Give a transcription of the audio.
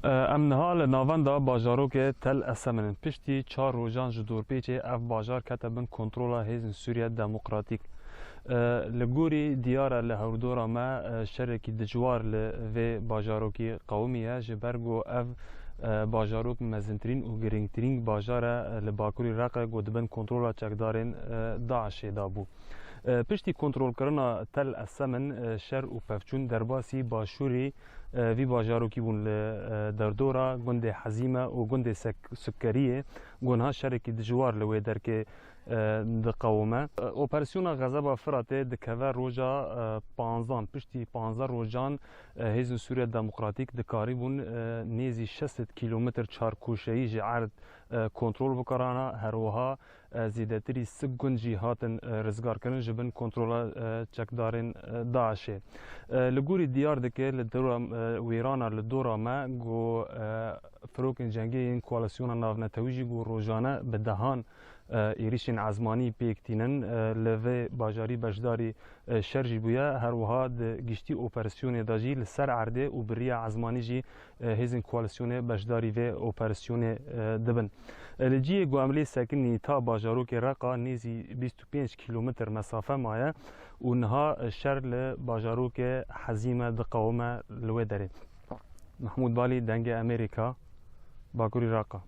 ام نها لناوندا باجاروک تل اسمنن پشتی چهار روزان جدور پیچه اف باجار کتبن کنترولا هیزن سوریه دموکراتیک لگوری دیاره لهوردورا ما شرکی دجوار لوی باجاروکی قومیه جبرگو اف باجاروک مزنترین و گرینگترین باجاره لباکوری رقه گودبن کنترولا چکدارین داعش دابو پشتی کنترل کردن تل اسمن شر و پفچون درباسی باشوری وی باجاروکی بون دردورا گند حزیمه و گند سکریه گنها شرکی دجوار لوی درک دقومه اپراسیون غضب فراته دکوه روزا 15 پشتی 15 روزان هیزن سوریه دموکراتیک دکاری بون نیزی 600 کیلومتر چارکوشهی جعرد کنترل بکرانا هروها زیدتری سگن جهاتن رزگار کردن جبن کنترل چکدارن داعشه لگوری دیار دکه لدورا ویرانا لدورا ما گو فروکن جنگی این کوالسیون ناونتویجی گو روزانه بدهان ایریشن عزمانی پیکتینن لوی باجاری بجداری شرجی بویا هر وها گشتی اپراسیون داجی لسر عرده و بریا عزمانی جی هزین کوالسیون بجداری و اپراسیون دبن لجی گو عملی سکنی تا باجارو که رقا نیزی 25 کیلومتر مسافه مایه و نها شر لباجارو که حزیمه دقومه لوی داره محمود بالی دنگ امریکا باکوری راقا